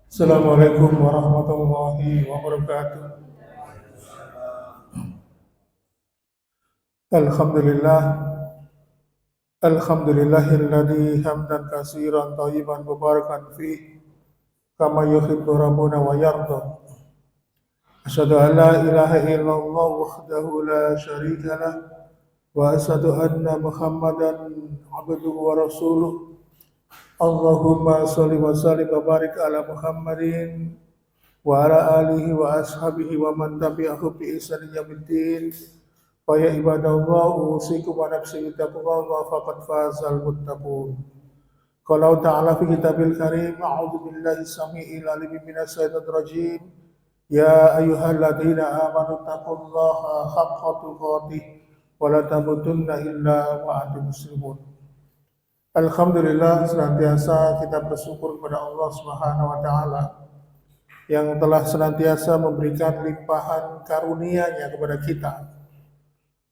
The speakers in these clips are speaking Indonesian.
Assalamualaikum warahmatullahi wabarakatuh. Alhamdulillah, alhamdulillahilladzi hamdan katsiran thayyiban mubarakan fi kama yuhibbu rabbuna wa yarda. Asyhadu an la ilaha illallah wahdahu la syarika lah wa asyhadu anna Muhammadan abduhu wa rasuluh. Allahumma shalli wa sallim wa barik ala Muhammadin wa ala alihi wa ashabihi wa man tabi'ahu bi ihsan ila yaumil fa ya ibadallah usikum wa nafsi bittaqwa faqad fazal muttaqun. Qala ta'ala fi kitabil karim a'udzu billahi samii'il 'alim minas syaitonir rajim ya ayyuhalladzina amanu taqullaha haqqa tuqatih wa la tamutunna illa wa antum muslimun. Alhamdulillah, senantiasa kita bersyukur kepada Allah Subhanahu wa taala yang telah senantiasa memberikan limpahan karunia-Nya kepada kita.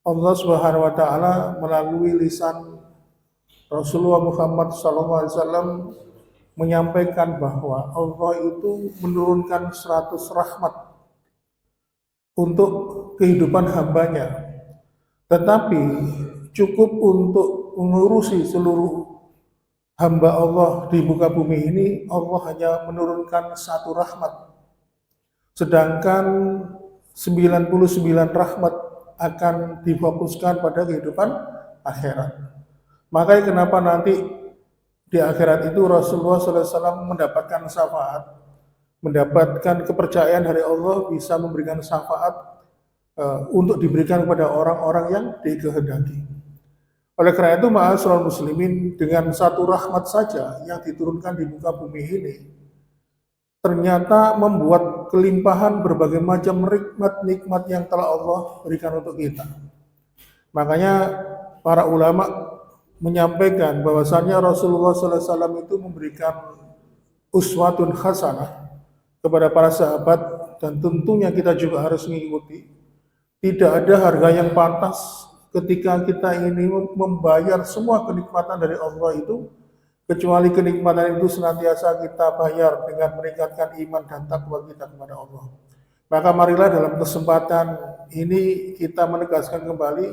Allah Subhanahu wa taala melalui lisan Rasulullah Muhammad SAW menyampaikan bahwa Allah itu menurunkan 100 rahmat untuk kehidupan hambanya, tetapi cukup untuk mengurusi seluruh hamba Allah di muka bumi ini. Allah hanya menurunkan 1 rahmat, sedangkan 99 rahmat akan difokuskan pada kehidupan akhirat. Makanya kenapa nanti di akhirat itu Rasulullah SAW mendapatkan syafaat, mendapatkan kepercayaan dari Allah, bisa memberikan syafaat untuk diberikan kepada orang-orang yang dikehendaki. Oleh karena itu, ma'asyiral muslimin, dengan 1 rahmat saja yang diturunkan di muka bumi ini ternyata membuat kelimpahan berbagai macam nikmat-nikmat yang telah Allah berikan untuk kita. Makanya para ulama menyampaikan bahwasannya Rasulullah SAW itu memberikan uswatun hasanah kepada para sahabat, dan tentunya kita juga harus mengikuti. Tidak ada harga yang pantas ketika kita ini membayar semua kenikmatan dari Allah itu, kecuali kenikmatan itu senantiasa kita bayar dengan meningkatkan iman dan takwa kita kepada Allah. Maka marilah dalam kesempatan ini kita menegaskan kembali,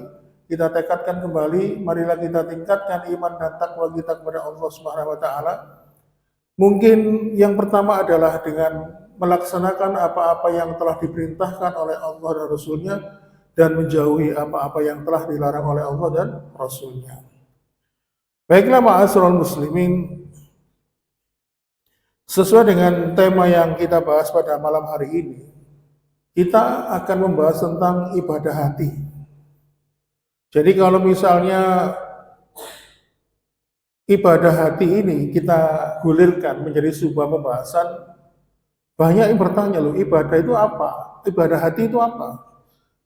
kita tekadkan kembali, marilah kita tingkatkan iman dan takwa kita kepada Allah Subhanahu wa taala. Mungkin yang pertama adalah dengan melaksanakan apa-apa yang telah diperintahkan oleh Allah dan Rasul-Nya, dan menjauhi apa-apa yang telah dilarang oleh Allah dan Rasul-Nya. Baiklah ma'asyiral muslimin, sesuai dengan tema yang kita bahas pada malam hari ini, kita akan membahas tentang ibadah hati. Jadi kalau misalnya ibadah hati ini kita gulirkan menjadi sebuah pembahasan, banyak yang bertanya, loh, ibadah itu apa? Ibadah hati itu apa?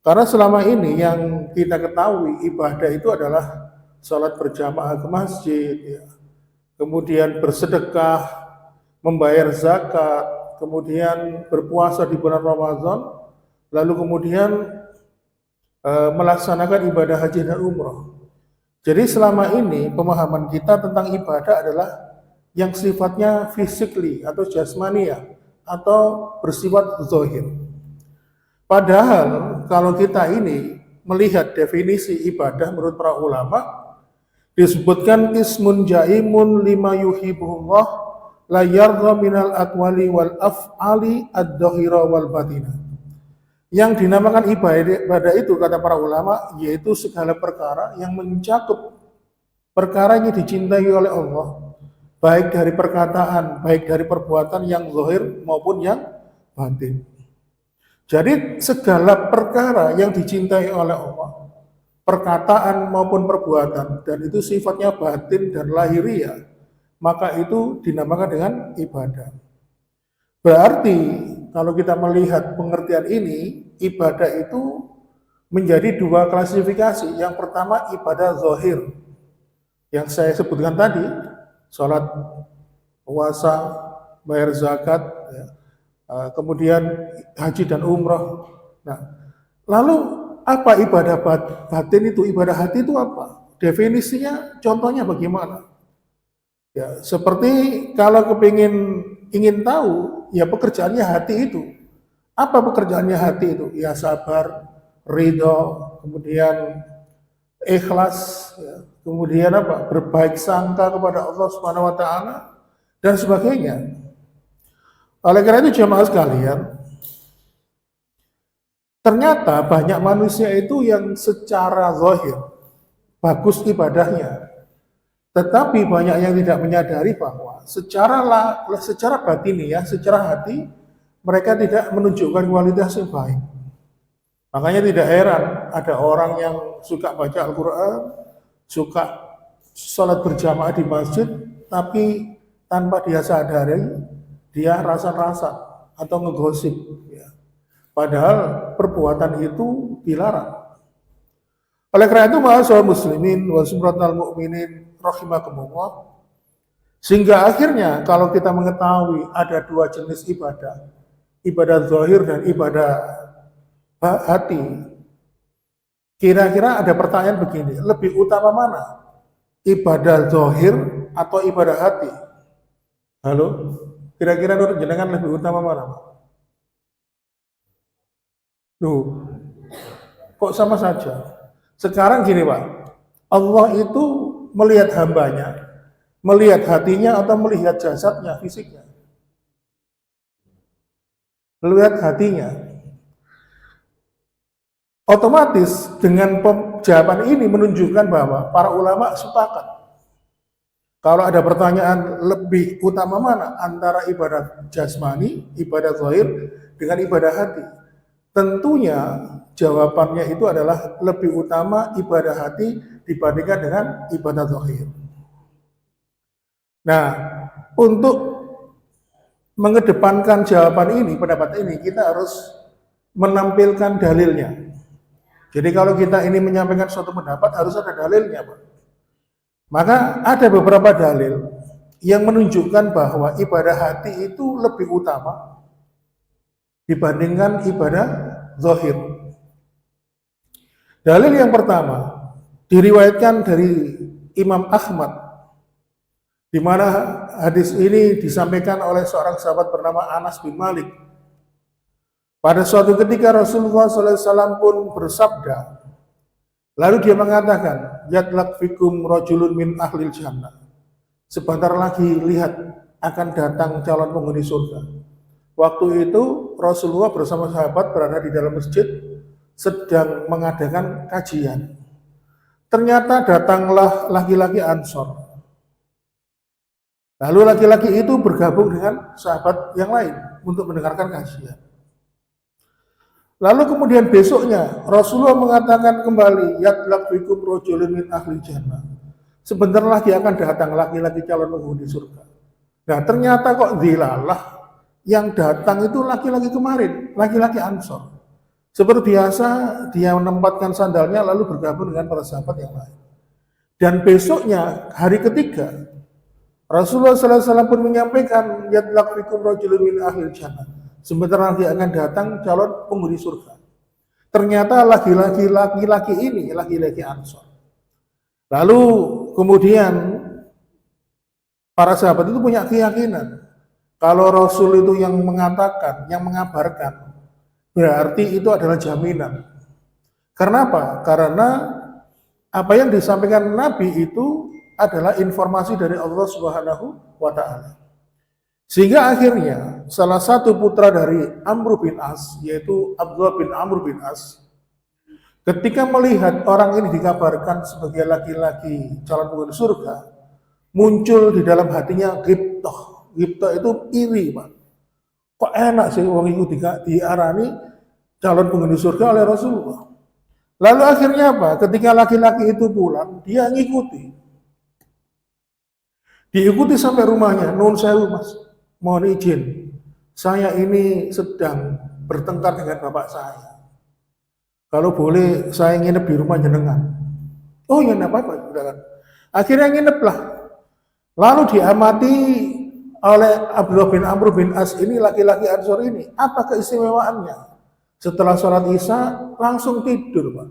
Karena selama ini yang kita ketahui, ibadah itu adalah salat berjamaah ke masjid, ya, kemudian bersedekah, membayar zakat, kemudian berpuasa di bulan Ramadan, lalu kemudian melaksanakan ibadah haji dan umrah. Jadi selama ini pemahaman kita tentang ibadah adalah yang sifatnya physically atau jasmania atau bersifat zahir. Padahal kalau kita ini melihat definisi ibadah menurut para ulama, disebutkan ismun jaimun lima yuhibbuhullah la yarda minal aqwali wal af'ali ad-dhahira wal batina. Yang dinamakan ibadah itu, kata para ulama, yaitu segala perkara yang mencakup perkara yang dicintai oleh Allah, baik dari perkataan, baik dari perbuatan yang zahir maupun yang batin. Jadi segala perkara yang dicintai oleh Allah, perkataan maupun perbuatan, dan itu sifatnya batin dan lahiriah, maka itu dinamakan dengan ibadah. Berarti kalau kita melihat pengertian ini, ibadah itu menjadi 2 klasifikasi. Yang pertama ibadah zahir, yang saya sebutkan tadi, sholat, puasa, bayar zakat, ya, kemudian haji dan umrah. Nah, lalu apa ibadah batin itu, ibadah hati itu apa? Definisinya, contohnya bagaimana? Ya, seperti kalau ingin tahu, ya pekerjaannya hati itu. Apa pekerjaannya hati itu? Ya sabar, ridho, kemudian ikhlas, ya, kemudian apa? Berbaik sangka kepada Allah Subhanahu wa taala dan sebagainya. Oleh karena itu jemaah sekalian, ternyata banyak manusia itu yang secara zahir bagus ibadahnya, tetapi banyak yang tidak menyadari bahwa secara batin ya, secara hati mereka tidak menunjukkan kualitas yang baik. Makanya tidak heran ada orang yang suka baca Al-Quran, suka sholat berjamaah di masjid, tapi tanpa dia sadari, dia rasa-rasa atau ngegosip. Ya. Padahal perbuatan itu dilarang. Oleh karena itu, ma'asyarul muslimin wa sumratal mu'minin rahimakumullah, sehingga akhirnya kalau kita mengetahui ada dua jenis ibadah, ibadah zahir dan ibadah hati, kira-kira ada pertanyaan begini, lebih utama mana? Ibadah zahir atau ibadah hati? Halo? Kira-kira menurut jenengan lebih utama mana? Loh, kok sama saja? Sekarang gini Pak, Allah itu melihat hambanya, melihat hatinya atau melihat jasadnya, fisiknya? Melihat hatinya. Otomatis dengan jawaban ini menunjukkan bahwa para ulama sepakat. Kalau ada pertanyaan lebih utama mana antara ibadah jasmani, ibadah zahir dengan ibadah hati? Tentunya jawabannya itu adalah lebih utama ibadah hati dibandingkan dengan ibadah zahir. Nah, untuk mengedepankan jawaban ini, pendapat ini, kita harus menampilkan dalilnya. Jadi kalau kita ini menyampaikan suatu pendapat harus ada dalilnya, Pak. Maka ada beberapa dalil yang menunjukkan bahwa ibadah hati itu lebih utama dibandingkan ibadah zahir. Dalil yang pertama diriwayatkan dari Imam Ahmad, di mana hadis ini disampaikan oleh seorang sahabat bernama Anas bin Malik. Pada suatu ketika Rasulullah SAW pun bersabda, lalu dia mengatakan, "Yatlaq fikum rajulun min ahlil jannah." Sebentar lagi lihat akan datang calon penghuni surga. Waktu itu Rasulullah bersama sahabat berada di dalam masjid sedang mengadakan kajian. Ternyata datanglah laki-laki Ansor. Lalu laki-laki itu bergabung dengan sahabat yang lain untuk mendengarkan kajian. Lalu kemudian besoknya Rasulullah mengatakan kembali, yatlaq fikum rajulun min ahli jannah. Sebentar lagi akan datang laki-laki calon penghuni surga. Nah ternyata kok dilalah yang datang itu laki-laki kemarin, laki-laki Ansor. Seperti biasa dia menempatkan sandalnya lalu bergabung dengan para sahabat yang lain. Dan besoknya hari ketiga Rasulullah SAW pun menyampaikan, yatlaq fikum rajulun min ahli jannah. Sebentar lagi akan datang calon penghuni surga. Ternyata laki-laki ini, laki-laki Ansor. Lalu kemudian para sahabat itu punya keyakinan. Kalau Rasul itu yang mengatakan, yang mengabarkan, berarti itu adalah jaminan. Karena apa? Karena apa yang disampaikan Nabi itu adalah informasi dari Allah Subhanahu wa Ta'ala. Sehingga akhirnya salah satu putra dari Amr bin As, yaitu Abdullah bin Amr bin As, ketika melihat orang ini dikabarkan sebagai laki-laki calon penghuni surga, muncul di dalam hatinya ghibtah. Ghibtah itu iri, Pak. Kok enak sih orang itu diarani calon penghuni surga oleh Rasulullah. Lalu akhirnya apa? Ketika laki-laki itu pulang, dia ngikuti. Diikuti sampai rumahnya, nun sewu mas, mohon izin, saya ini sedang bertengkar dengan bapak saya. Kalau boleh saya nginep di rumah jenengan. Oh ya enggak apa-apa, kan. Akhirnya nginep lah. Lalu diamati oleh Abdullah bin Amr bin As ini, laki-laki Ansor ini, apa keistimewaannya? Setelah sholat Isya langsung tidur, Pak.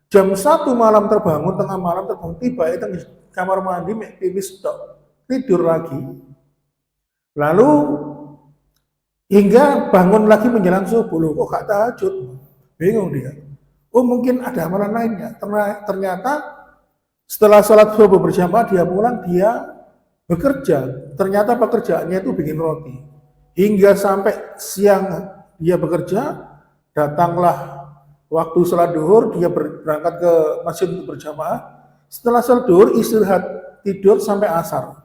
Jam 1 malam terbangun, tengah malam terbangun, tiba itu kamar mandi pipis tok. tidur lagi. Lalu hingga bangun lagi menjelang subuh, loh kok gak tahajud? Bingung dia. Oh mungkin ada amalan lainnya. Ternyata setelah sholat subuh berjamaah dia pulang, dia bekerja. Ternyata pekerjaannya itu bikin roti. Hingga sampai siang dia bekerja, datanglah waktu sholat duhur, dia berangkat ke masjid untuk berjamaah. Setelah sholat duhur, istirahat tidur sampai asar.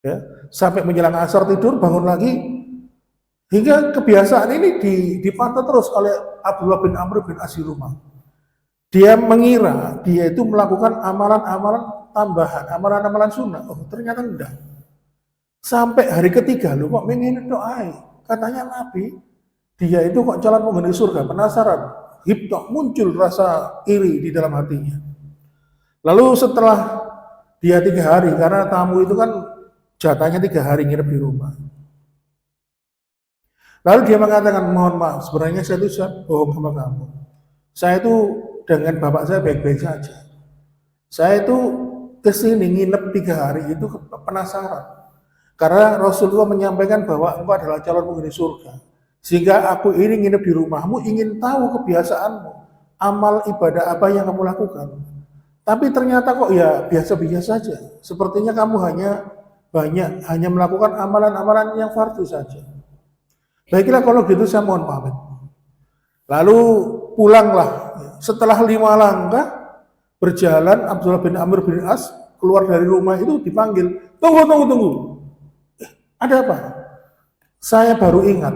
Ya, sampai menjelang asar tidur, bangun lagi. Hingga kebiasaan ini dipantau terus oleh Abdullah bin Amr bin As di rumah. Dia mengira dia itu melakukan amalan-amalan tambahan, amalan-amalan sunnah. Oh ternyata enggak. Sampai hari ketiga, loh kok ingin doa. Katanya Nabi, dia itu kok calon penghuni surga, penasaran. Hibtok muncul rasa iri di dalam hatinya. Lalu setelah dia 3 hari, karena tamu itu kan jatahnya 3 hari nginep di rumah. Lalu dia mengatakan, mohon maaf, sebenarnya saya itu bohong sama kamu. Saya itu dengan bapak saya baik-baik saja. Saya itu kesini nginep 3 hari itu penasaran. Karena Rasulullah menyampaikan bahwa engkau adalah calon penghuni surga. Sehingga aku ini nginep di rumahmu, ingin tahu kebiasaanmu, amal ibadah apa yang kamu lakukan. Tapi ternyata kok ya biasa-biasa saja. Sepertinya kamu hanya melakukan amalan-amalan yang fardu saja. Baiklah kalau gitu saya mohon pamit. Lalu pulanglah. Setelah 5 langkah berjalan, Abdullah bin Amr bin As keluar dari rumah itu dipanggil. Tunggu. Ada apa? Saya baru ingat.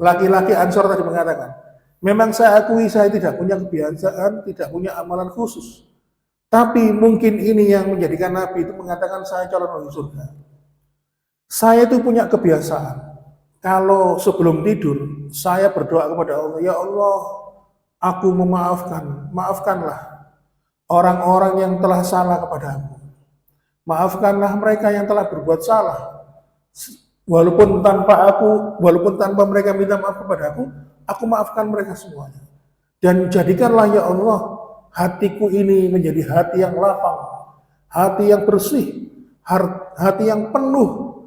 Laki-laki Ansor tadi mengatakan, memang saya akui saya tidak punya kebiasaan, tidak punya amalan khusus. Tapi mungkin ini yang menjadikan Nabi itu mengatakan saya calon penghuni surga. Saya itu punya kebiasaan. Kalau sebelum tidur, saya berdoa kepada Allah, ya Allah, aku maafkanlah orang-orang yang telah salah kepadaku. Maafkanlah mereka yang telah berbuat salah. Walaupun tanpa mereka minta maaf kepadaku, aku maafkan mereka semuanya. Dan jadikanlah ya Allah, hatiku ini menjadi hati yang lapang, hati yang bersih, hati yang penuh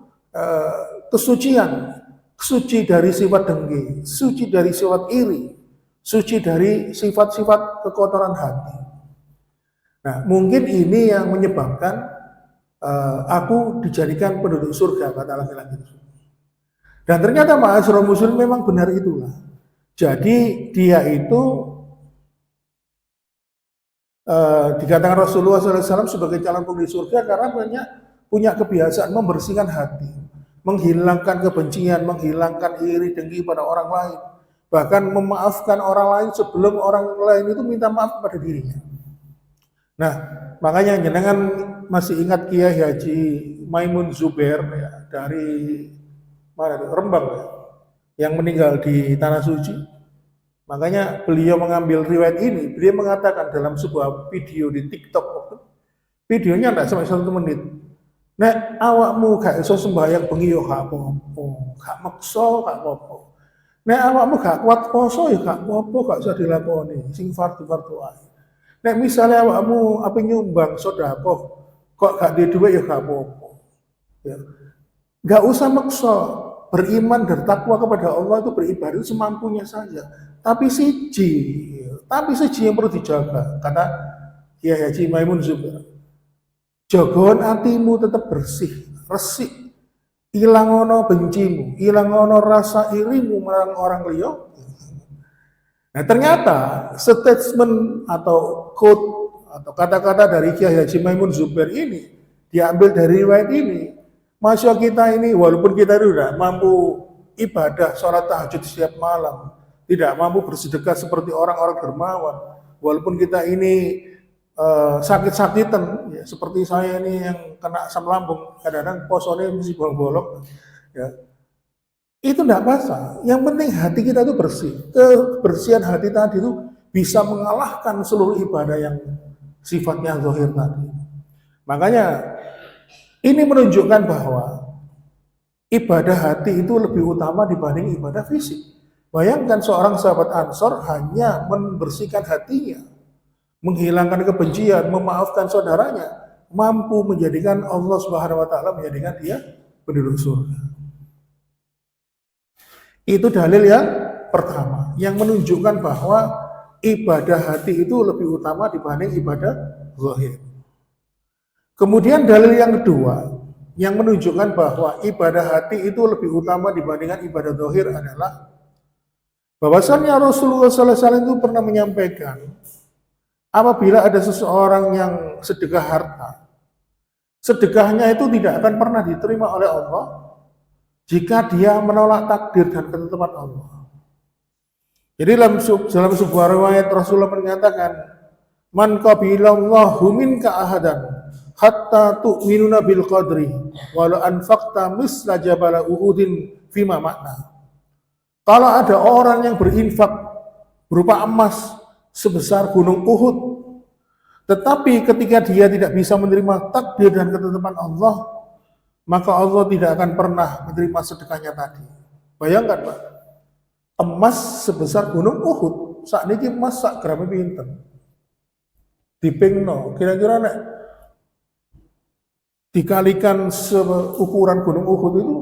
kesucian, suci dari sifat dengki, suci dari sifat iri, suci dari sifat-sifat kekotoran hati. Nah, mungkin ini yang menyebabkan aku dijadikan penduduk surga, kata laki-laki itu. Dan ternyata ma'asyiral muslim memang benar itulah. Jadi dia itu dikatakan Rasulullah SAW sebagai calon penghuni surga karena punya kebiasaan membersihkan hati, menghilangkan kebencian, menghilangkan iri dengki pada orang lain, bahkan memaafkan orang lain sebelum orang lain itu minta maaf kepada dirinya. Nah, makanya jenengan masih ingat Kiai Haji Maimun Zubair ya, dari mana itu? Rembang ya, yang meninggal di Tanah Suci. Makanya beliau mengambil riwayat ini, beliau mengatakan dalam sebuah video di TikTok, videonya tidak sampai 1 menit. Nek awakmu gak iso sembahyang bengi yo gak apa-apa, gak maksa gak apa-apa. Nek awakmu gak kuat poso yo gak apa-apa, gak usah dilakoni, sing fardu-fardu ae. Nek misalnya awakmu apa nyumbang sedekah, kok gak di duit ya gak apa-apa. Ya. Gak usah maksa, beriman dan takwa kepada Allah itu beribadah itu semampunya saja. Tapi siji yang perlu dijaga, kata Kiai Haji Maimun Zubair. Jagoan hatimu tetap bersih, resik, ilang ono bencimu, ilang ono rasa irimu marang orang liya. Nah ternyata statement atau quote atau kata-kata dari Kiai Haji Maimun Zubair ini diambil dari riwayat ini. Masya kita ini walaupun kita tidak mampu ibadah sholat tahajud setiap malam, tidak mampu bersedekah seperti orang-orang dermawan, walaupun kita ini sakit-sakitan, ya, seperti saya ini yang kena asam lambung, kadang-kadang posone mesti bolong-bolong, ya. Itu tidak masalah. Yang penting hati kita itu bersih. Kebersihan hati tadi itu bisa mengalahkan seluruh ibadah yang sifatnya zahir tadi. Makanya ini menunjukkan bahwa ibadah hati itu lebih utama dibanding ibadah fisik. Bayangkan seorang sahabat Ansor hanya membersihkan hatinya, menghilangkan kebencian, memaafkan saudaranya. mampu menjadikan Allah Subhanahu wa taala menjadikan dia penduduk surga. Itu dalil yang pertama yang menunjukkan bahwa ibadah hati itu lebih utama dibanding ibadah zahir. Kemudian dalil yang kedua yang menunjukkan bahwa ibadah hati itu lebih utama dibandingkan ibadah zahir adalah bahwasannya Rasulullah SAW itu pernah menyampaikan apabila ada seseorang yang sedekah harta, sedekahnya itu tidak akan pernah diterima oleh Allah jika dia menolak takdir dan ketetapan Allah. Jadi dalam sebuah riwayat Rasulullah menyatakan, "Man qabilallahu minka ahadan hatta tu'minuna bil qadri walau anfaqta misla jabal Uhudin fima makna." Kalau ada orang yang berinfak berupa emas sebesar gunung Uhud, tetapi ketika dia tidak bisa menerima takdir dan ketetapan Allah, maka Allah tidak akan pernah menerima sedekahnya tadi. Bayangkan Pak, emas sebesar gunung Uhud, saat ini emas sak gramnya pinten. Dipingno, kira-kira nek dikalikan seukuran gunung Uhud itu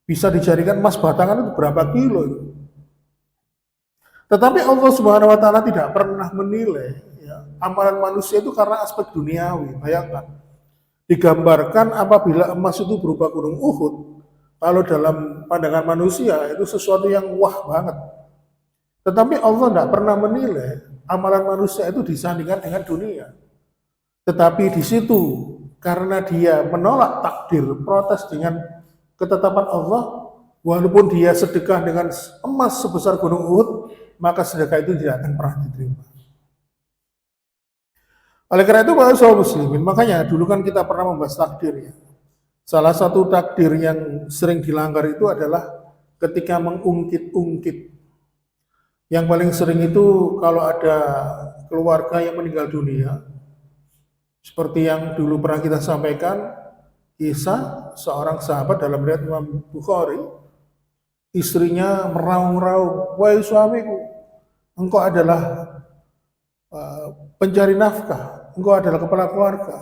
bisa dijadikan emas batangan itu berapa kilo itu. Tetapi Allah Subhanahu wa taala tidak pernah menilai ya, amalan manusia itu karena aspek duniawi. Bayangkan, digambarkan apabila emas itu berupa gunung Uhud, kalau dalam pandangan manusia itu sesuatu yang wah banget. Tetapi Allah tidak pernah menilai amalan manusia itu disandingkan dengan dunia. Tetapi di situ karena dia menolak takdir, protes dengan ketetapan Allah, walaupun dia sedekah dengan emas sebesar gunung Uhud, maka sedekah itu tidak akan pernah diterima. Oleh karena itu, para sahabat muslimin, makanya dulu kan kita pernah membahas takdir ya. Salah satu takdir yang sering dilanggar itu adalah ketika mengungkit-ungkit. Yang paling sering itu kalau ada keluarga yang meninggal dunia, seperti yang dulu pernah kita sampaikan, kisah seorang sahabat dalam riwayat Imam Bukhari, istrinya meraung-raung, "Wahai suamiku, engkau adalah pencari nafkah, engkau adalah kepala keluarga.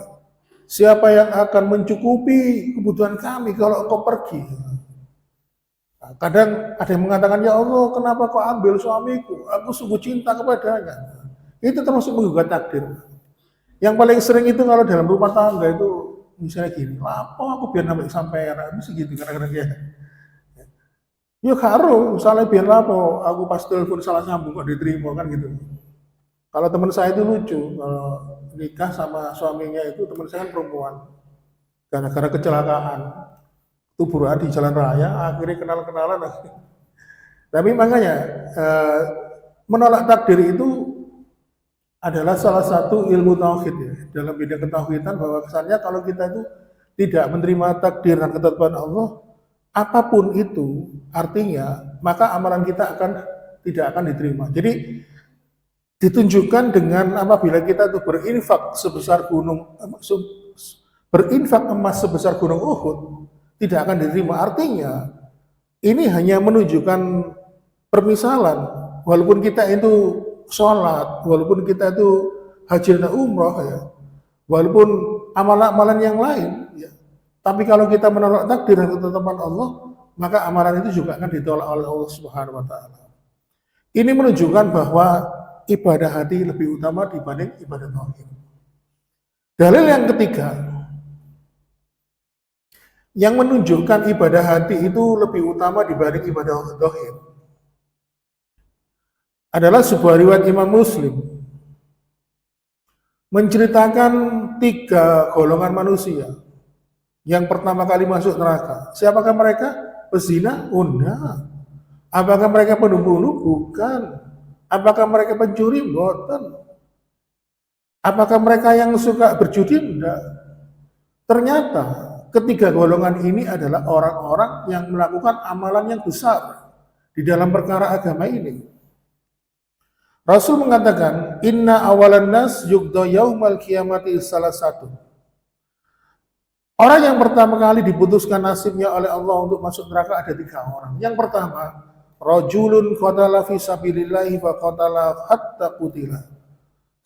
Siapa yang akan mencukupi kebutuhan kami kalau engkau pergi?" Nah, kadang ada yang mengatakan, "Ya Allah, kenapa kau ambil suamiku? Aku sungguh cinta kepadanya." Itu termasuk menggugat takdir. Yang paling sering itu kalau dalam rumah tangga itu misalnya gini, "Apa aku biar sampai sampai itu segitu kadang-kadang ya." Ya karo, misalnya biar lapo, aku pas telepon salah sambung kok diterima kan gitu. Kalau teman saya itu lucu, kalau nikah sama suaminya itu teman saya kan perempuan, gara-gara kecelakaan, tuburan di jalan raya, akhirnya kenal-kenalan. Tapi makanya menolak takdir itu adalah salah satu ilmu tauhid ya, dalam bidang ketauhidan, bahwa kesannya kalau kita itu tidak menerima takdir dan ketetapan Allah, apapun itu artinya, maka amalan kita tidak akan diterima. Jadi ditunjukkan dengan apabila kita itu berinfak emas sebesar gunung Uhud, tidak akan diterima. Artinya ini hanya menunjukkan permisalan, walaupun kita itu sholat, walaupun kita itu haji dan umroh ya, walaupun amalan-amalan yang lain ya, tapi kalau kita menolak takdir dan ketetapan Allah, maka amalan itu juga akan ditolak oleh Allah Subhanahu wa taala. Ini menunjukkan bahwa ibadah hati lebih utama dibanding ibadah tauhid. Dalil yang ketiga yang menunjukkan ibadah hati itu lebih utama dibanding ibadah tauhid adalah sebuah riwayat Imam Muslim menceritakan 3 golongan manusia yang pertama kali masuk neraka. Siapakah mereka? Pezina? Oh, enggak. Apakah mereka pembunuh? Bukan. Apakah mereka pencuri? Bukan. Apakah mereka yang suka berjudi? Enggak. Ternyata ketiga golongan ini adalah orang-orang yang melakukan amalan yang besar di dalam perkara agama ini. Rasul mengatakan, "Inna awalan nas yugda yaumal qiyamati salah satu." Orang yang pertama kali diputuskan nasibnya oleh Allah untuk masuk neraka ada 3 orang. Yang pertama, rajulun qatala fi sabilillahi fa qatala hatta qutila.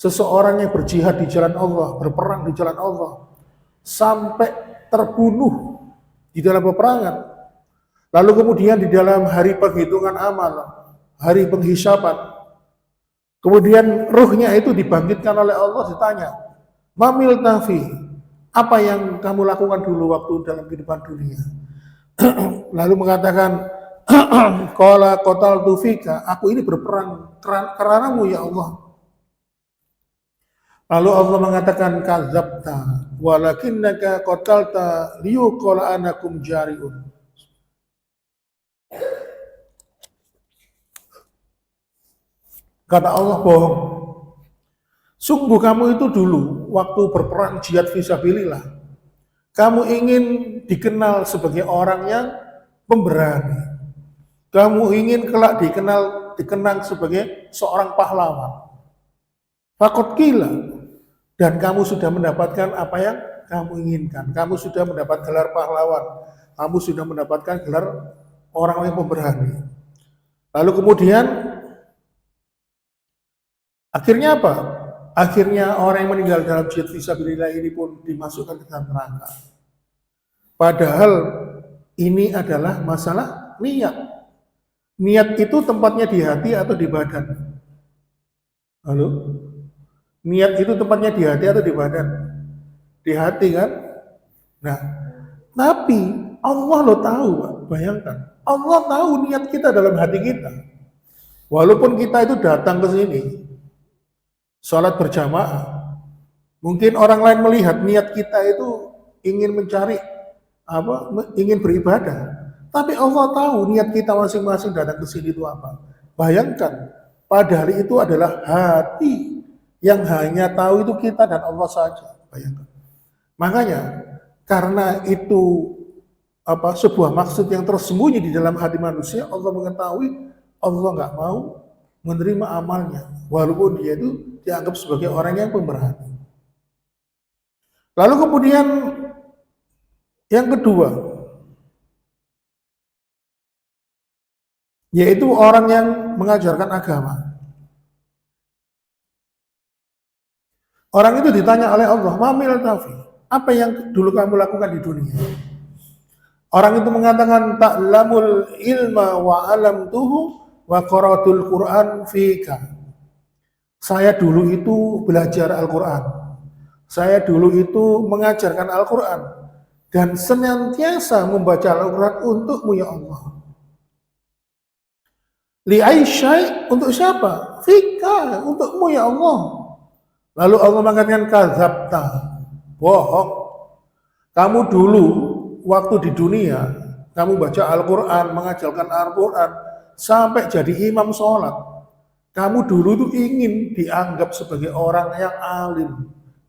seseorang yang berjihad di jalan Allah, berperang di jalan Allah, sampai terbunuh di dalam peperangan, lalu kemudian di dalam hari penghitungan amal, hari penghisaban, kemudian ruhnya itu dibangkitkan oleh Allah, ditanya, Mamil Tafi, apa yang kamu lakukan dulu waktu dalam kehidupan dunia? Lalu mengatakan, Qala qataltu fika, aku ini berperang karenamu ya Allah. Lalu Allah mengatakan, kadzabta walakinnaka qatalta liyuqala anakum jariun. Kata Allah, bohong. Sungguh kamu itu dulu waktu berperang jihad fisabilillah, kamu ingin dikenal sebagai orang yang pemberani. Kamu ingin kelak dikenang sebagai seorang pahlawan. Fakot kila, dan kamu sudah mendapatkan apa yang kamu inginkan. Kamu sudah mendapat gelar pahlawan. Kamu sudah mendapatkan gelar orang yang pemberani. Lalu kemudian akhirnya apa? Akhirnya orang yang meninggal dalam jihad fisabilillah ini pun dimasukkan ke dalam neraka. Padahal ini adalah masalah niat. Niat itu tempatnya di hati atau di badan? Halo? Niat itu tempatnya di hati atau di badan? Di hati kan? Nah, tapi Allah lo tahu, Pak. Bayangkan. Allah tahu niat kita dalam hati kita. Walaupun kita itu datang ke sini, sholat berjamaah, mungkin orang lain melihat niat kita itu ingin mencari ingin beribadah. Tapi Allah tahu niat kita masing-masing datang ke sini itu apa. Bayangkan, padahal itu adalah hati yang hanya tahu itu kita dan Allah saja. Bayangkan. Makanya karena itu sebuah maksud yang tersembunyi di dalam hati manusia, Allah mengetahui, Allah nggak mau menerima amalnya, walaupun dia itu dianggap sebagai orang yang pemberani. Lalu kemudian yang kedua, yaitu orang yang mengajarkan agama. Orang itu ditanya oleh Allah, Mamil Tafi, apa yang dulu kamu lakukan di dunia? Orang itu mengatakan, Ta'lamul ilma wa alamtuhu wa qaratul Qur'an fika. Saya dulu itu belajar Al-Quran. Saya dulu itu mengajarkan Al-Quran. Dan senantiasa membaca Al-Quran untukmu ya Allah. Li aisyai, untuk siapa? Fika, untukmu ya Allah. Lalu Allah mengatakan, kadzabta, bohong. Kamu dulu waktu di dunia, kamu baca Al-Quran, mengajarkan Al-Quran, sampai jadi imam sholat. Kamu dulu itu ingin dianggap sebagai orang yang alim.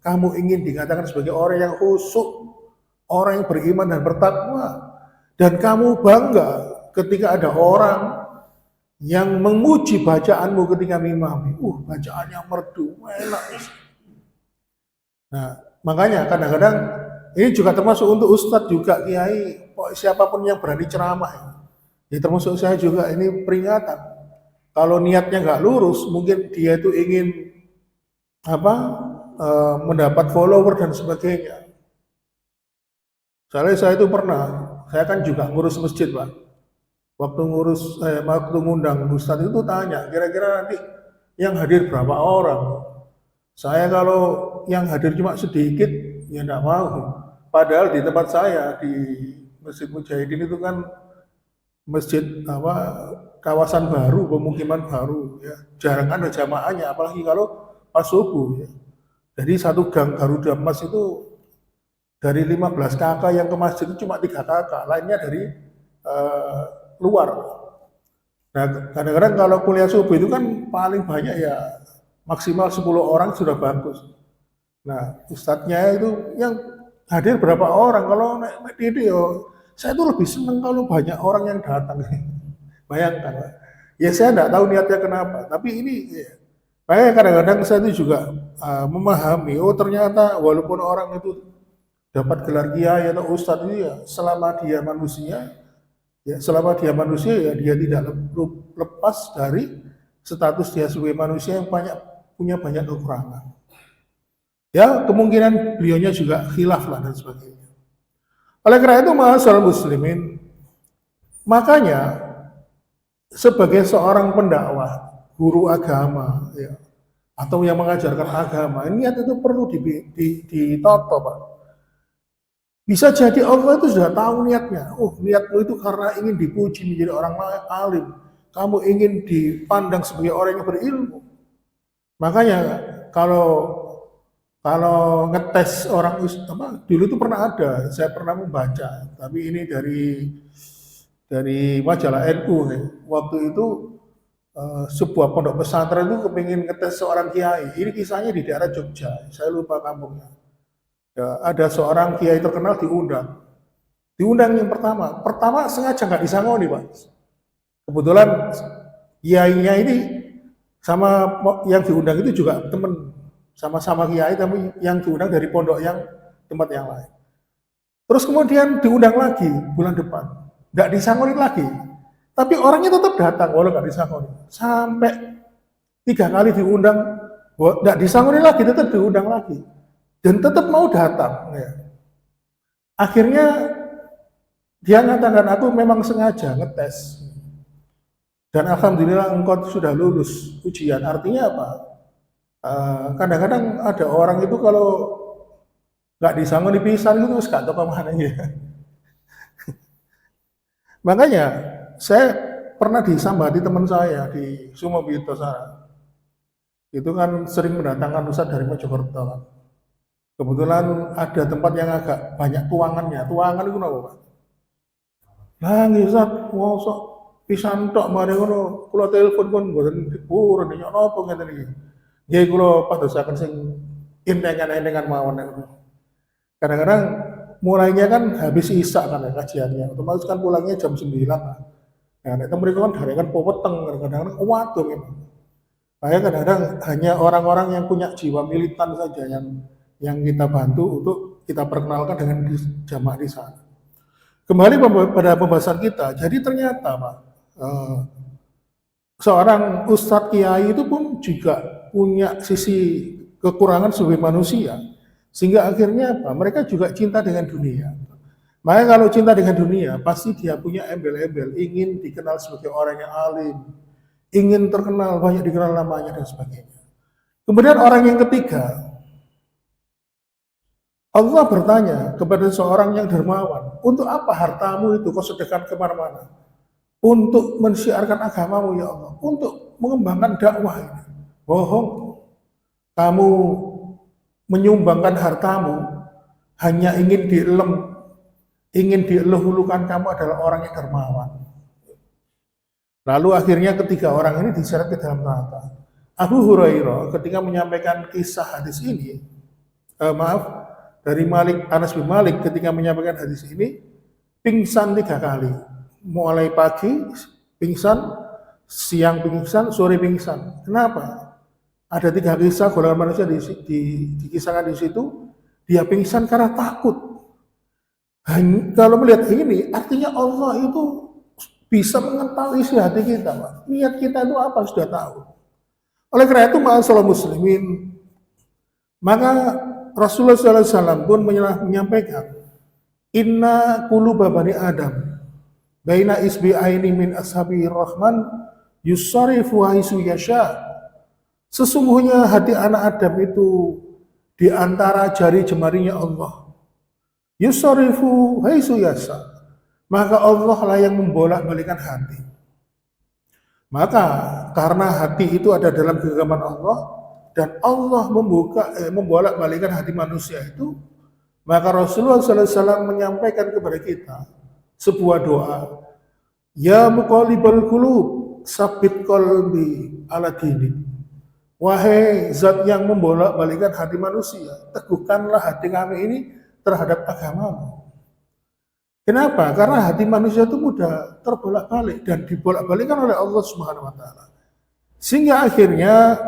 Kamu ingin dikatakan sebagai orang yang khusyuk, orang yang beriman dan bertakwa. Dan kamu bangga ketika ada orang yang memuji bacaanmu ketika mimami. Bacaannya merdu, enak. Nah, makanya kadang-kadang ini juga termasuk untuk ustadz juga, kiai, siapapun yang berani ceramah. Ya termasuk saya juga, ini peringatan. Kalau niatnya nggak lurus, mungkin dia itu ingin mendapat follower dan sebagainya. Soalnya saya itu pernah, saya kan juga ngurus masjid, Pak. Waktu ngundang ustadz itu tanya, kira-kira nanti yang hadir berapa orang? Saya kalau yang hadir cuma sedikit, ya enggak mau. Padahal di tempat saya, di Masjid Mujahidin itu kan masjid kawasan baru, pemukiman baru, ya. Jarang ada jamaahnya, apalagi kalau pas subuh, ya. Jadi satu gang Garuda Emas itu dari 15 kakak yang ke masjid itu cuma 3 kakak, lainnya dari luar. Nah, kadang-kadang kalau kuliah subuh itu kan paling banyak ya maksimal 10 orang sudah bagus. Nah, ustadznya itu yang hadir berapa orang? Kalau naik video, saya tuh lebih senang kalau banyak orang yang datang. Bayangkan, Pak. Ya saya enggak tahu niatnya kenapa, tapi ini ya, kadang-kadang saya itu juga memahami, ternyata walaupun orang itu dapat gelar kiai atau ustadz itu ya selama dia manusia, ya dia tidak lepas dari status dia sebagai manusia yang banyak punya banyak kekurangan. Ya, kemungkinan beliaunya juga khilaf lah dan sebagainya. Oleh karena itu, ma'asyiral muslimin, makanya sebagai seorang pendakwah, guru agama, ya, atau yang mengajarkan agama, niat itu perlu ditoto, Pak. Bisa jadi Allah itu sudah tahu niatnya. Oh, niatmu itu karena ingin dipuji menjadi orang alim. Kamu ingin dipandang sebagai orang yang berilmu. Makanya kalau ngetes orang dulu itu pernah ada, saya pernah membaca, tapi ini dari majalah NU. Waktu itu sebuah pondok pesantren itu kepingin ngetes seorang kiai. Ini kisahnya di daerah Jogja, saya lupa kampungnya. Ya, ada seorang kiai terkenal diundang yang pertama sengaja nggak disangoni, Pak. Kebetulan kiainya ini sama yang diundang itu juga temen, sama-sama kiai, tapi yang diundang dari pondok yang tempat yang lain. Terus kemudian diundang lagi bulan depan, nggak disangoni lagi, tapi orangnya tetap datang walau nggak disangoni. Sampai 3 kali diundang, nggak disangoni lagi, tetap diundang lagi. Dan tetap mau datang. Ya. Akhirnya dia mengatakan, aku memang sengaja ngetes. Dan alhamdulillah engkau sudah lulus ujian. Artinya apa? Kadang-kadang ada orang itu kalau nggak disangoni pisan itu terus nggak tahu kemana ya. Makanya saya pernah disambati teman saya di Sumobito sana. Itu kan sering mendatangkan ustadz dari Mojokerto. Kebetulan ada tempat yang agak banyak tuangannya. Tuangan itu apa, Pak? Nah, Ustaz, ngosok pisan tok mari ngono, kula telepon pun mboten dipurun nyok napa ngeten iki. Nggih kula padosaken sing entengan-entengan mawon niku. Kadang-kadang mulainya kan habis isak kan ya kajiannya. Otomatis kan pulangnya jam 9 lah. Nah, nek mriku kan darengan peweteng kadang-kadang waduh gitu. Makanya kadang-kadang hanya orang-orang yang punya jiwa militan saja yang kita bantu untuk kita perkenalkan dengan jamaah di sana. Kembali pada pembahasan kita, jadi ternyata Pak, seorang ustadz kiai itu pun juga punya sisi kekurangan sebagai manusia, sehingga akhirnya apa? Mereka juga cinta dengan dunia. Makanya kalau cinta dengan dunia, pasti dia punya embel-embel, ingin dikenal sebagai orang yang alim, ingin terkenal, banyak dikenal namanya dan sebagainya. Kemudian orang yang ketiga, Allah bertanya kepada seorang yang dermawan, untuk apa hartamu itu kau sedekahkan kemana-mana? Untuk mensiarkan agamamu ya Allah, untuk mengembangkan dakwah ini. Bohong, kamu menyumbangkan hartamu hanya ingin dieluh-elukan kamu adalah orang yang dermawan. Lalu akhirnya ketiga orang ini diseret ke dalam neraka. Abu Hurairah ketika menyampaikan kisah hadis ini, dari Anas bin Malik ketika menyampaikan hadis ini, pingsan 3 kali. Mulai pagi pingsan, siang pingsan, sore pingsan. Kenapa? Ada 3 kisah golongan manusia dikisahkan di situ. Dia pingsan karena takut. Kalau melihat ini, artinya Allah itu bisa mengetahui isi hati kita, Pak. Niat kita itu apa sudah tahu. Oleh karena itu, ma'asyiral muslimin, maka Rasulullah SAW pun menyampaikan, Inna quluba bani Adam baina isbi'aini min ashabir rahman yusarifu haisu yasha. Sesungguhnya hati anak Adam itu di antara jari jemarinya Allah. Yusarifu haisu yasha. Maka Allah lah yang membolak-balikan hati. Maka karena hati itu ada dalam genggaman Allah, dan Allah membolak-balikan hati manusia itu, maka Rasulullah SAW menyampaikan kepada kita sebuah doa, Ya muqallibal qulub, sabit qalbi ala dinik. Wahai zat yang membolak-balikan hati manusia, teguhkanlah hati kami ini terhadap agamamu. Kenapa? Karena hati manusia itu mudah terbolak-balik dan dibolak-balikan oleh Allah Subhanahu wa taala. Sehingga akhirnya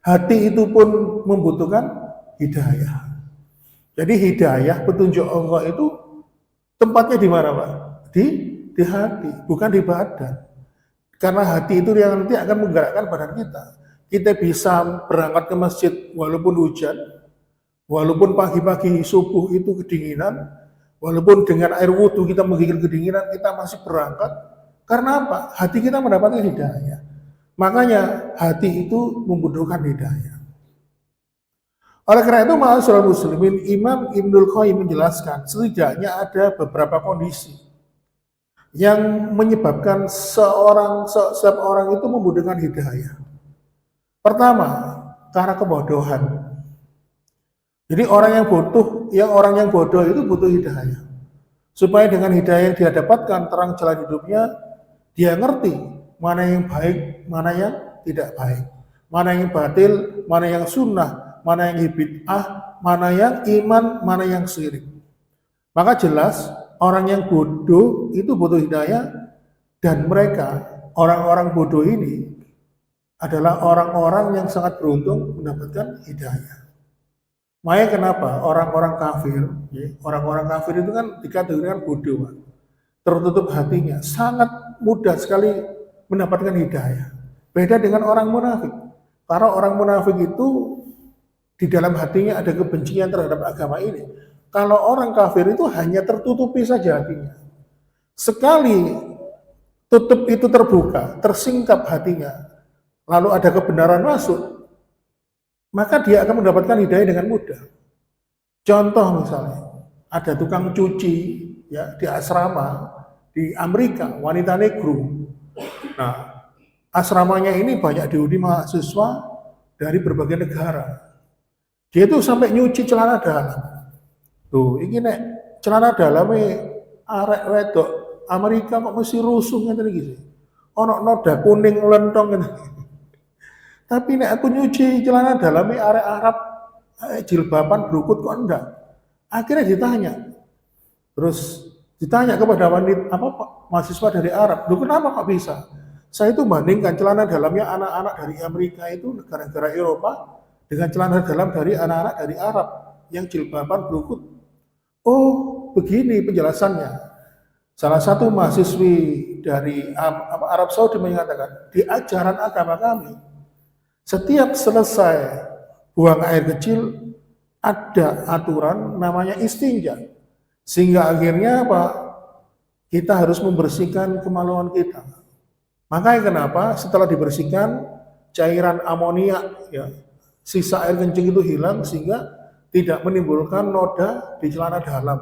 hati itu pun membutuhkan hidayah. Jadi hidayah, petunjuk Allah itu tempatnya di mana, Pak? Di hati, bukan di badan. Karena hati itu yang nanti akan menggerakkan badan kita. Kita bisa berangkat ke masjid walaupun hujan, walaupun pagi-pagi subuh itu kedinginan, walaupun dengan air wudhu kita menggigil kedinginan, kita masih berangkat. Karena apa? Hati kita mendapatkan hidayah. Makanya hati itu membutuhkan hidayah. Oleh karena itu, ma'asyiral muslimin, Imam Ibnul Qayyim menjelaskan setidaknya ada beberapa kondisi yang menyebabkan setiap orang itu membutuhkan hidayah. Pertama, karena kebodohan. Jadi orang yang bodoh itu butuh hidayah. Supaya dengan hidayah yang dia dapatkan, terang jalan hidupnya, dia ngerti mana yang baik, mana yang tidak baik. Mana yang batil, mana yang sunnah, mana yang bid'ah, mana yang iman, mana yang syirik. Maka jelas orang yang bodoh itu butuh hidayah, dan mereka, orang-orang bodoh ini adalah orang-orang yang sangat beruntung mendapatkan hidayah. Makanya kenapa orang-orang kafir, orang-orang kafir itu kan dikategorikan bodoh, tertutup hatinya, sangat mudah sekali mendapatkan hidayah. Beda dengan orang munafik. Karena orang munafik itu di dalam hatinya ada kebencian terhadap agama ini. Kalau orang kafir itu hanya tertutupi saja hatinya. Sekali tutup itu terbuka, tersingkap hatinya, lalu ada kebenaran masuk, maka dia akan mendapatkan hidayah dengan mudah. Contoh misalnya, ada tukang cuci ya di asrama di Amerika, wanita negro. Nah, asramanya ini banyak dihuni mahasiswa dari berbagai negara. Dia itu sampai nyuci celana dalam. Tuh, ini nek celana dalamnya arek wedok Amerika kok mesti rusuh ngene iki. Ono noda kuning lentong ngene. Tapi nek aku nyuci celana dalamnya arek Arab jilbaban berukut kok enggak. Akhirnya ditanya kepada wanita mahasiswa dari Arab, "Loh kenapa kok bisa?" Saya itu bandingkan celana dalamnya anak-anak dari Amerika itu negara-negara Eropa dengan celana dalam dari anak-anak dari Arab yang jilbaban berukut. Oh, begini penjelasannya. Salah satu mahasiswi dari Arab Saudi mengatakan, di ajaran agama kami, setiap selesai buang air kecil, ada aturan namanya istinja. Sehingga akhirnya kita harus membersihkan kemaluan kita. Makanya kenapa setelah dibersihkan, cairan amoniak, ya, sisa air kencing itu hilang sehingga tidak menimbulkan noda di celana dalam.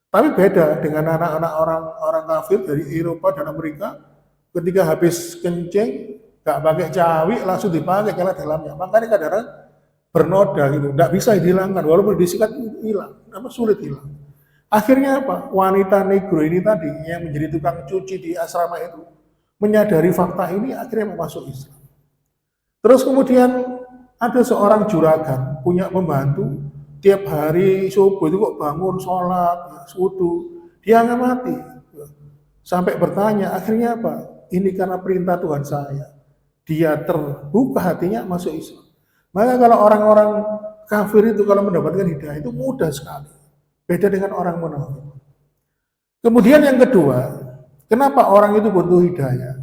Tapi beda dengan anak-anak orang kafir dari Eropa dan Amerika, ketika habis kencing, gak pakai cawik, langsung dipakai celana dalamnya. Makanya kadang-kadang bernoda gitu, gak bisa dihilangkan, walaupun disikat hilang, sulit hilang. Akhirnya apa? Wanita negro ini tadi yang menjadi tukang cuci di asrama itu menyadari fakta ini, akhirnya masuk Islam. Terus kemudian ada seorang juragan punya pembantu, tiap hari subuh itu kok bangun sholat, wudu, dia nggak mati. Sampai bertanya, akhirnya apa? Ini karena perintah Tuhan saya. Dia terbuka hatinya masuk Islam. Maka kalau orang-orang kafir itu kalau mendapatkan hidayah itu mudah sekali. Beda dengan orang munafik. Kemudian yang kedua, kenapa orang itu butuh hidayah?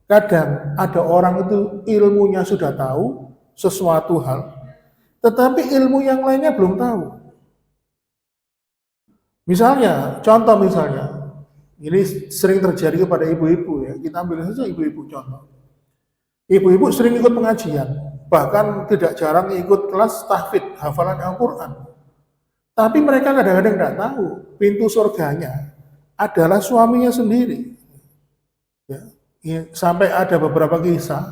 Kadang ada orang itu ilmunya sudah tahu sesuatu hal, tetapi ilmu yang lainnya belum tahu. Contoh misalnya, ini sering terjadi kepada ibu-ibu ya. Kita ambil saja ibu-ibu contoh. Ibu-ibu sering ikut pengajian, bahkan tidak jarang ikut kelas tahfidz, hafalan Al-Quran. Tapi mereka kadang-kadang tidak tahu pintu surganya adalah suaminya sendiri. Ya, sampai ada beberapa kisah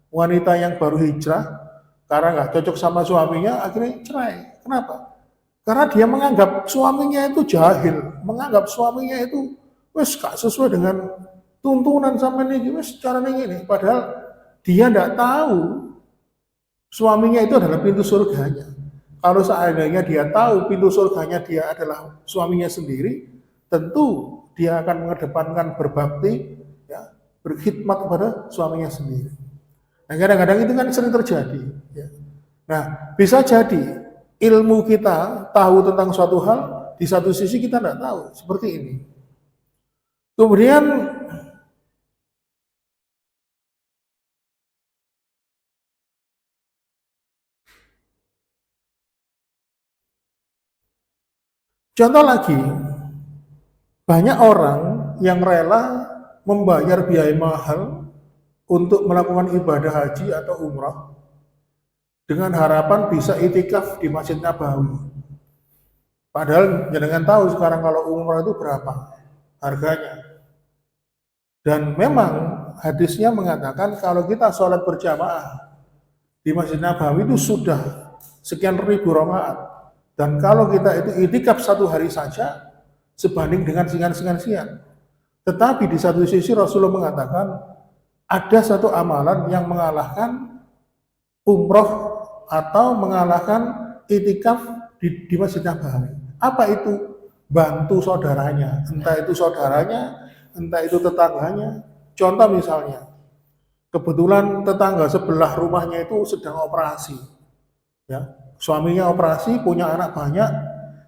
wanita yang baru hijrah karena nggak cocok sama suaminya akhirnya cerai. Kenapa? Karena dia menganggap suaminya itu jahil, menganggap suaminya itu wes gak sesuai dengan tuntunan sama ini, wes cara ini. Padahal dia tidak tahu suaminya itu adalah pintu surganya. Kalau seandainya dia tahu pintu surganya dia adalah suaminya sendiri, tentu dia akan mengedepankan berbakti, ya, berkhidmat kepada suaminya sendiri. Nah, kadang-kadang itu kan sering terjadi. Ya. Nah, bisa jadi ilmu kita tahu tentang suatu hal, di satu sisi kita tidak tahu, seperti ini. Kemudian Contoh lagi, banyak orang yang rela membayar biaya mahal untuk melakukan ibadah haji atau umrah dengan harapan bisa itikaf di Masjid Nabawi. Padahal jangan tahu sekarang kalau umrah itu berapa harganya. Dan memang hadisnya mengatakan kalau kita sholat berjamaah di Masjid Nabawi itu sudah sekian ribu rakaat. Dan kalau kita itu itikaf 1 hari saja sebanding dengan siang-siang. Tetapi di satu sisi Rasulullah mengatakan ada satu amalan yang mengalahkan umroh atau mengalahkan itikaf di Masjid Nabawi. Apa itu? Bantu saudaranya, entah itu saudaranya, entah itu tetangganya. Contoh misalnya, kebetulan tetangga sebelah rumahnya itu sedang operasi, ya, suaminya operasi, punya anak banyak,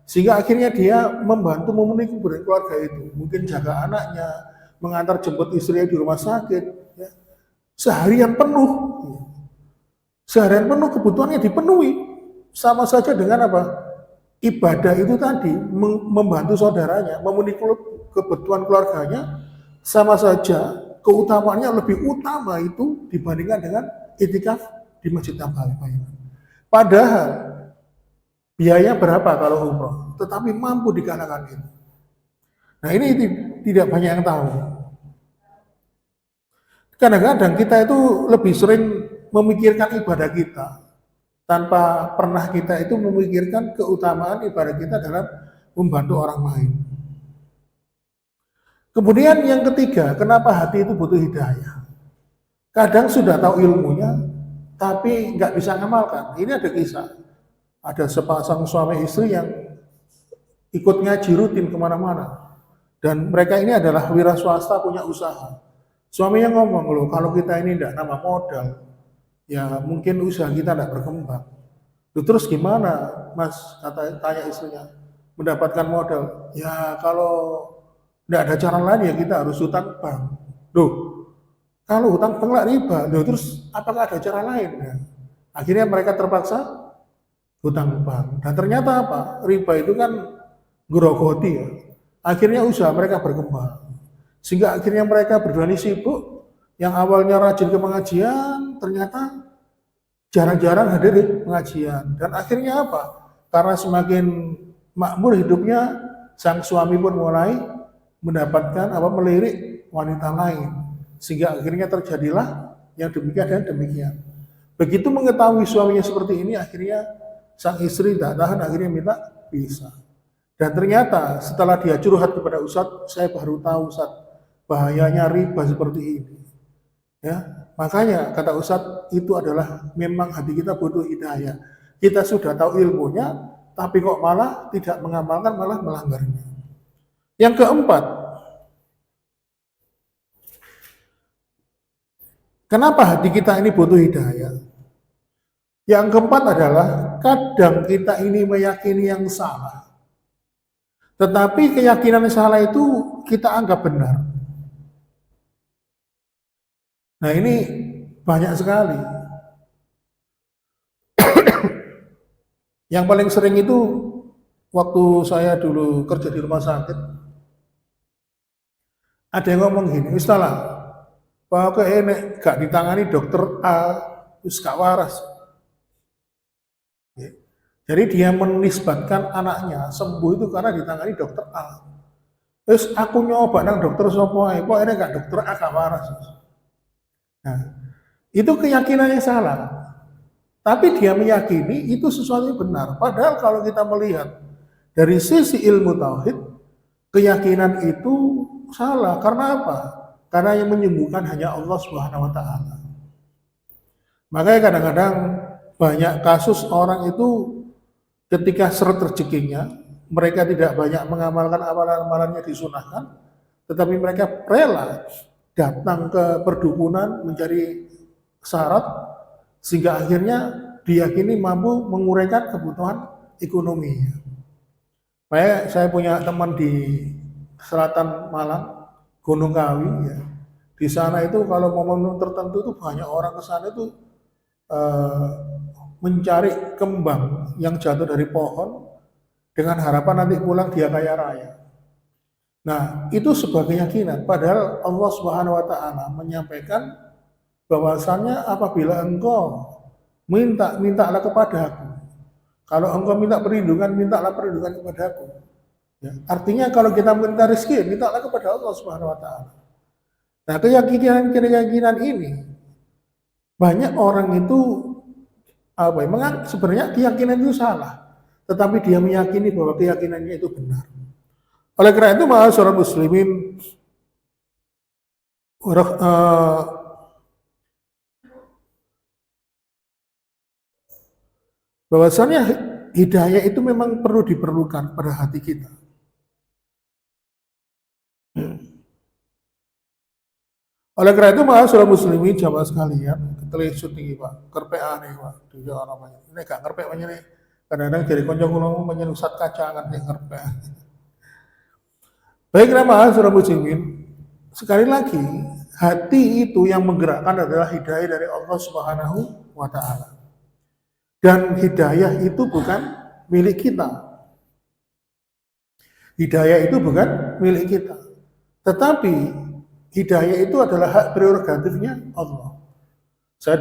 sehingga akhirnya dia membantu memenuhi kebutuhan keluarga itu, mungkin jaga anaknya, mengantar jemput istrinya di rumah sakit, ya. Seharian penuh, kebutuhannya dipenuhi, sama saja dengan apa? Ibadah itu tadi membantu saudaranya, memenuhi kebutuhan keluarganya, sama saja keutamaannya lebih utama itu dibandingkan dengan itikaf di Masjid Nabawi. Padahal biaya berapa kalau umroh, tetapi mampu dikarenakan itu. Nah ini tidak banyak yang tahu. Kadang-kadang kita itu lebih sering memikirkan ibadah kita tanpa pernah kita itu memikirkan keutamaan ibadah kita dalam membantu orang lain. Kemudian yang ketiga, kenapa hati itu butuh hidayah? Kadang sudah tahu ilmunya, tapi nggak bisa ngamalkan. Ini ada kisah. Ada sepasang suami istri yang ikut ngaji rutin kemana-mana. Dan mereka ini adalah wira swasta punya usaha. Suaminya ngomong, loh kalau kita ini tidak nambah modal, ya mungkin usaha kita tidak berkembang. Loh, terus gimana mas, tanya istrinya, mendapatkan modal? Ya kalau tidak ada cara lain ya kita harus hutang bank. Loh, kalau hutang bank lah riba, loh terus apakah ada cara lain? Ya. Akhirnya mereka terpaksa hutang bank. Dan ternyata apa? Riba itu kan grogoti ya. Akhirnya usaha mereka berkembang. Sehingga akhirnya mereka berdua sibuk, yang awalnya rajin ke pengajian, ternyata jarang-jarang hadir di pengajian. Dan akhirnya apa? Karena semakin makmur hidupnya, sang suami pun mulai mendapatkan melirik wanita lain. Sehingga akhirnya terjadilah yang demikian dan demikian. Begitu mengetahui suaminya seperti ini, akhirnya sang istri tak tahan, akhirnya minta pisah. Dan ternyata setelah dia curhat kepada Ustadz, saya baru tahu Ustadz, bahayanya riba seperti ini. Ya, makanya kata Ustadz itu adalah memang hati kita butuh hidayah. Kita sudah tahu ilmunya, tapi kok malah tidak mengamalkan, malah melanggarnya. Yang keempat, kenapa hati kita ini butuh hidayah? Yang keempat adalah kadang kita ini meyakini yang salah, tetapi keyakinan yang salah itu kita anggap benar. Nah ini banyak sekali. Yang paling sering itu waktu saya dulu kerja di rumah sakit, ada yang ngomong gini, istilah, pokoknya ini gak ditangani dokter A, terus gak waras. Jadi dia menisbatkan anaknya sembuh itu karena ditangani dokter A. Terus aku nyoba nang dokter sopo ae, kok ini gak dokter A gak waras. Nah, itu keyakinan yang salah. Tapi dia meyakini itu sesuatu yang benar. Padahal kalau kita melihat dari sisi ilmu tauhid, keyakinan itu salah. Karena apa? Karena yang menyembuhkan hanya Allah Subhanahu wa taala. Makanya kadang-kadang banyak kasus orang itu ketika seret rezekinya, mereka tidak banyak mengamalkan amalan-amalannya disunahkan, tetapi mereka rela datang ke perdukunan mencari syarat, sehingga akhirnya diyakini mampu menguraikan kebutuhan ekonominya. Saya punya teman di selatan Malang, Gunung Kawi, ya. Di sana itu kalau momen tertentu itu banyak orang ke sana itu mencari kembang yang jatuh dari pohon, dengan harapan nanti pulang dia kaya raya. Nah, itu sebuah keyakinan. Padahal Allah Subhanahu wa taala menyampaikan bahwasannya apabila engkau mintalah kepadaku. Kalau engkau minta perlindungan, mintalah perlindungan kepadaku. Ya, artinya kalau kita minta rezeki, mintalah kepada Allah Subhanahu wa taala. Nah, keyakinan ini banyak orang itu sebenarnya keyakinan itu salah, tetapi dia meyakini bahwa keyakinannya itu benar. Oleh karena itu, ma'asyiral muslimin, bahwasannya hidayah itu memang perlu diperlukan pada hati kita. Oleh karena itu, ma'asyiral muslimin jamaah sekalian, ketelah syuting Pak, kerpean nih Pak, di orang banyak. Ini gak kerpek banyak nih. Kadang-kadang jadi konco kulo menyenusat kacangan yang kerpek. Baiklah ma'asyiral muslimin, sekali lagi hati itu yang menggerakkan adalah hidayah dari Allah Subhanahu wa taala. Dan hidayah itu bukan milik kita. Hidayah itu bukan milik kita. Tetapi hidayah itu adalah hak prerogatifnya Allah. Saya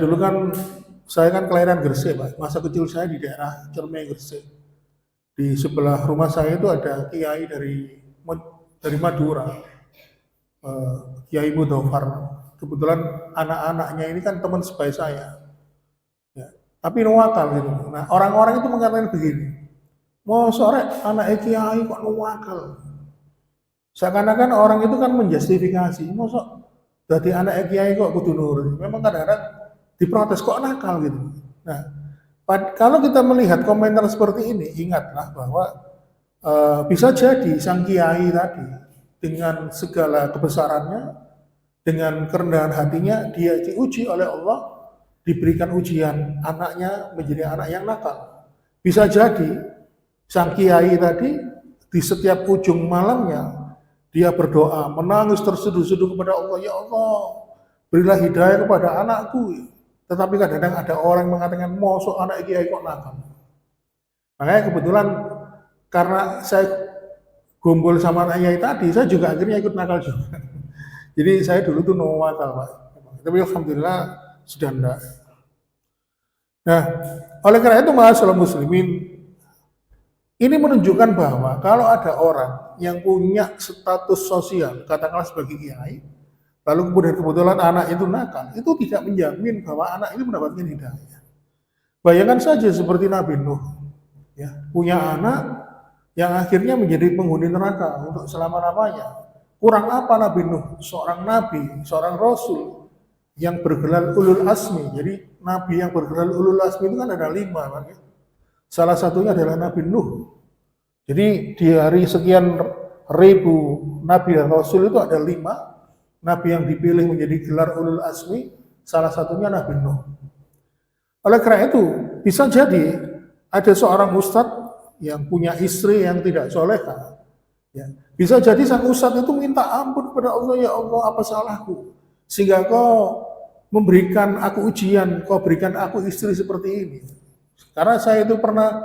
kan kelahiran Gresik, Pak. Masa kecil saya di daerah Cermai Gresik. Di sebelah rumah saya itu ada kiai dari Madura, Kiai Mudofar. Kebetulan anak-anaknya ini kan teman sebaya saya. Ya, tapi nuwakal gitu. Nah, orang-orang itu mengatakan begini, mau sore anak kiai kok nuwakal. Seakan-akan orang itu kan menjustifikasi, mosok jadi anak kiai kok kudu nurut. Memang kadang-kadang diprotes kok nakal gitu. Nah, kalau kita melihat komentar seperti ini, ingatlah bahwa bisa jadi sang kiai tadi dengan segala kebesarannya, dengan kerendahan hatinya, dia diuji oleh Allah, diberikan ujian anaknya menjadi anak yang nakal. Bisa jadi sang kiai tadi di setiap ujung malamnya dia berdoa, menangis terseduh-seduh kepada Allah, ya Allah, berilah hidayah kepada anakku. Tetapi kadang-kadang ada orang mengatakan, mosok anak kiai kok nakal. Makanya kebetulan karena saya gombol sama anak kiai tadi, saya juga akhirnya ikut nakal juga. Jadi saya dulu tuh nakal, Pak. Tapi alhamdulillah sudah enggak. Nah, oleh karena itu ma'asyiral muslimin, ini menunjukkan bahwa kalau ada orang yang punya status sosial, katakanlah sebagai kiai, lalu kebetulan anak itu nakal, itu tidak menjamin bahwa anak itu mendapatkan hidayah. Bayangkan saja seperti Nabi Nuh, ya, punya anak yang akhirnya menjadi penghuni neraka untuk selama-lamanya. Kurang apa Nabi Nuh? Seorang nabi, seorang rasul yang bergelar ulul asmi. Jadi nabi yang bergelar ulul asmi itu kan ada 5, kan? Salah satunya adalah Nabi Nuh. Jadi di hari sekian ribu nabi dan rasul itu ada 5 nabi yang dipilih menjadi gelar ulul asmi, salah satunya Nabi Nuh. Oleh karena itu, bisa jadi ada seorang ustadz yang punya istri yang tidak soleha. Ya. Bisa jadi sang ustadz itu minta ampun kepada Allah, ya Allah, apa salahku? Sehingga kau memberikan aku ujian, kau berikan aku istri seperti ini. Karena saya itu pernah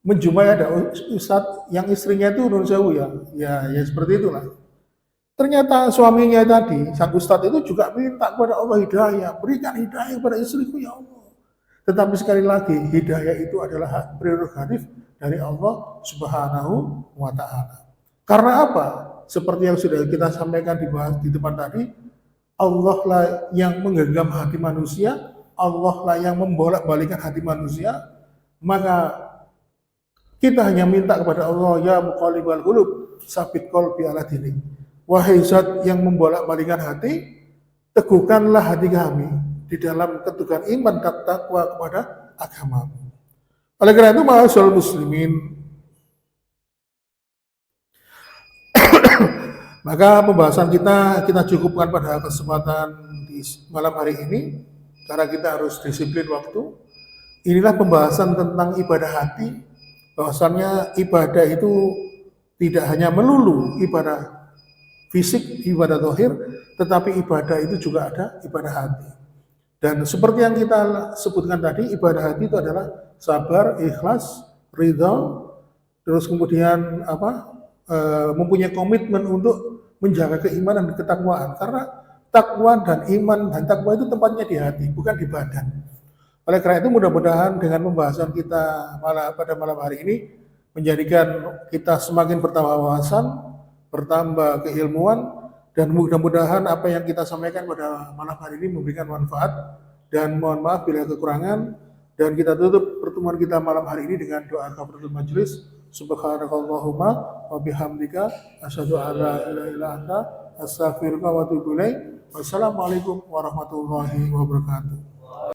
menjumpai ada ustadz yang istrinya itu nun sewu ya seperti itulah. Ternyata suaminya tadi, sang ustadz itu juga minta kepada Allah hidayah, berikan hidayah kepada istriku ya Allah. Tetapi sekali lagi, hidayah itu adalah hak prerogatif dari Allah Subhanahu wa taala. Karena apa? Seperti yang sudah kita sampaikan di depan tadi, Allah lah yang menggenggam hati manusia, Allah lah yang membolak-balikan hati manusia, maka kita hanya minta kepada Allah, ya muqallibal qulub, tsabit qalbi ala dinik. Wahai zat yang membolak-balikan hati, teguhkanlah hati kami di dalam keteguhan iman dan takwa kepada agamamu. Oleh karena itu, ma'asyiral muslimin, maka pembahasan kita cukupkan pada kesempatan di malam hari ini, karena kita harus disiplin waktu. Inilah pembahasan tentang ibadah hati, bahwasannya ibadah itu tidak hanya melulu ibadah fisik, ibadah zahir, tetapi ibadah itu juga ada ibadah hati. Dan seperti yang kita sebutkan tadi, ibadah hati itu adalah sabar, ikhlas, ridha, terus kemudian mempunyai komitmen untuk menjaga keimanan dan ketakwaan, karena takwa dan iman dan takwa itu tempatnya di hati, bukan di badan. Oleh karena itu mudah-mudahan dengan pembahasan kita pada malam hari ini menjadikan kita semakin bertambah wawasan, bertambah keilmuan, dan mudah-mudahan apa yang kita sampaikan pada malam hari ini memberikan manfaat. Dan mohon maaf bila kekurangan, dan kita tutup pertemuan kita malam hari ini dengan doa kafaratul majelis. Subhanakallahumma wa bihamdika asyhadu an la ilaha illa anta astaghfiruka wa atubu ilaik. Wassalamualaikum warahmatullahi wabarakatuh.